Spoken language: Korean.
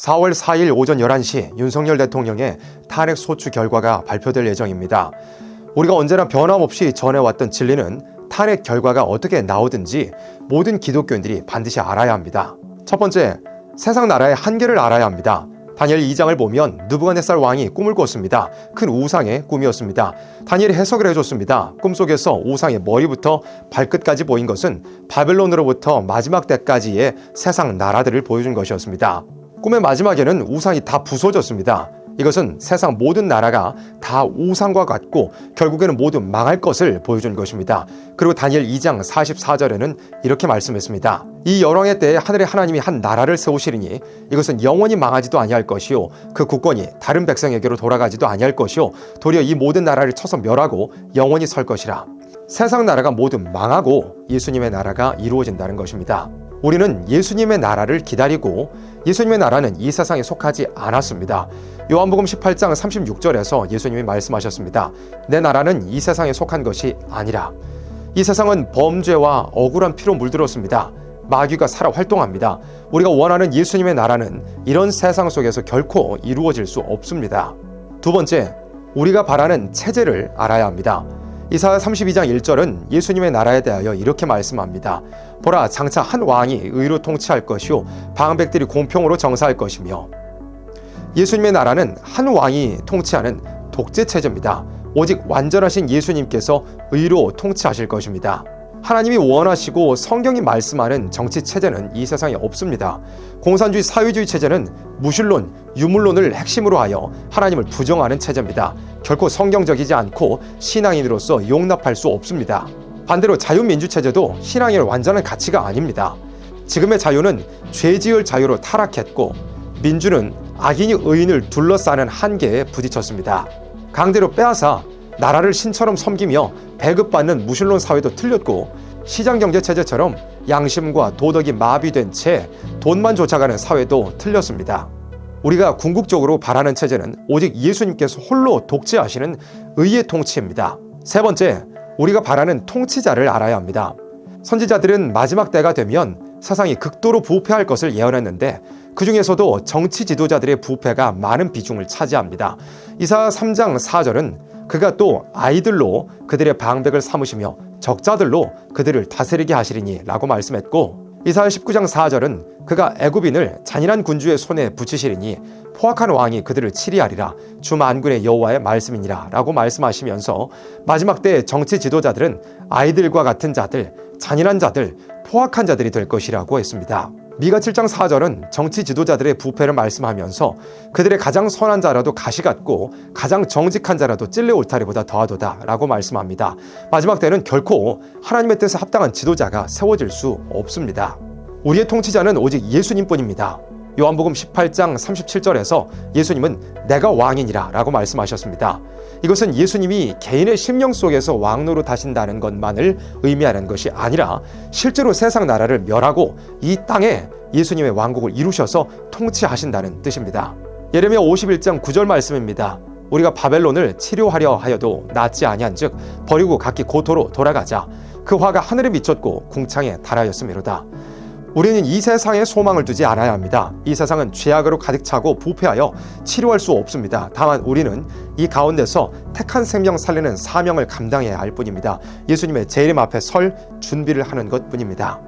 4월 4일 오전 11시 윤석열 대통령의 탄핵 소추 결과가 발표될 예정입니다. 우리가 언제나 변함없이 전해왔던 진리는 탄핵 결과가 어떻게 나오든지 모든 기독교인들이 반드시 알아야 합니다. 첫 번째, 세상 나라의 한계를 알아야 합니다. 다니엘 2장을 보면 느부갓네살 왕이 꿈을 꿨습니다. 큰 우상의 꿈이었습니다. 다니엘이 해석을 해줬습니다. 꿈속에서 우상의 머리부터 발끝까지 보인 것은 바벨론으로부터 마지막 때까지의 세상 나라들을 보여준 것이었습니다. 꿈의 마지막에는 우상이 다 부서졌습니다. 이것은 세상 모든 나라가 다 우상과 같고 결국에는 모두 망할 것을 보여준 것입니다. 그리고 다니엘 2장 44절에는 이렇게 말씀했습니다. 이 열왕의 때에 하늘의 하나님이 한 나라를 세우시리니 이것은 영원히 망하지도 아니할 것이요 그 국권이 다른 백성에게로 돌아가지도 아니할 것이요 도리어 이 모든 나라를 쳐서 멸하고 영원히 설 것이라. 세상 나라가 모두 망하고 예수님의 나라가 이루어진다는 것입니다. 우리는 예수님의 나라를 기다리고 예수님의 나라는 이 세상에 속하지 않았습니다. 요한복음 18장 36절에서 예수님이 말씀하셨습니다. 내 나라는 이 세상에 속한 것이 아니라. 이 세상은 범죄와 억울한 피로 물들었습니다. 마귀가 살아 활동합니다. 우리가 원하는 예수님의 나라는 이런 세상 속에서 결코 이루어질 수 없습니다. 두 번째, 우리가 바라는 체제를 알아야 합니다. 이사야 32장 1절은 예수님의 나라에 대하여 이렇게 말씀합니다. 보라, 장차 한 왕이 의로 통치할 것이요 방백들이 공평으로 정사할 것이며. 예수님의 나라는 한 왕이 통치하는 독재 체제입니다. 오직 완전하신 예수님께서 의로 통치하실 것입니다. 하나님이 원하시고 성경이 말씀하는 정치 체제는 이 세상에 없습니다. 공산주의 사회주의 체제는 무신론, 유물론을 핵심으로 하여 하나님을 부정하는 체제입니다. 결코 성경적이지 않고 신앙인으로서 용납할 수 없습니다. 반대로 자유민주 체제도 신앙의 완전한 가치가 아닙니다. 지금의 자유는 죄지을 자유로 타락했고 민주는 악인이 의인을 둘러싸는 한계에 부딪혔습니다. 강제로 빼앗아 나라를 신처럼 섬기며 배급받는 무신론 사회도 틀렸고 시장경제체제처럼 양심과 도덕이 마비된 채 돈만 쫓아가는 사회도 틀렸습니다. 우리가 궁극적으로 바라는 체제는 오직 예수님께서 홀로 독재하시는 의의 통치입니다. 세 번째, 우리가 바라는 통치자를 알아야 합니다. 선지자들은 마지막 때가 되면 세상이 극도로 부패할 것을 예언했는데 그 중에서도 정치 지도자들의 부패가 많은 비중을 차지합니다. 이사야 3장 4절은 그가 또 아이들로 그들의 방백을 삼으시며 적자들로 그들을 다스리게 하시리니 라고 말씀했고, 이사야 19장 4절은 그가 애굽인을 잔인한 군주의 손에 붙이시리니 포악한 왕이 그들을 치리하리라 주 만군의 여호와의 말씀이니라 라고 말씀하시면서 마지막 때 정치 지도자들은 아이들과 같은 자들, 잔인한 자들, 포악한 자들이 될 것이라고 했습니다. 미가 7장 4절은 정치 지도자들의 부패를 말씀하면서 그들의 가장 선한 자라도 가시 같고 가장 정직한 자라도 찔레 울타리보다 더하도다 라고 말씀합니다. 마지막 때는 결코 하나님의 뜻에 합당한 지도자가 세워질 수 없습니다. 우리의 통치자는 오직 예수님뿐입니다. 요한복음 18장 37절에서 예수님은 내가 왕이니라 라고 말씀하셨습니다. 이것은 예수님이 개인의 심령 속에서 왕노로 타신다는 것만을 의미하는 것이 아니라 실제로 세상 나라를 멸하고 이 땅에 예수님의 왕국을 이루셔서 통치하신다는 뜻입니다. 예레미야 51장 9절 말씀입니다. 우리가 바벨론을 치료하려 하여도 낫지 아니한즉 버리고 각기 고토로 돌아가자. 그 화가 하늘에 미쳤고 궁창에 달하였음이로다. 우리는 이 세상에 소망을 두지 않아야 합니다. 이 세상은 죄악으로 가득 차고 부패하여 치료할 수 없습니다. 다만 우리는 이 가운데서 택한 생명 살리는 사명을 감당해야 할 뿐입니다. 예수님의 재림 앞에 설 준비를 하는 것뿐입니다.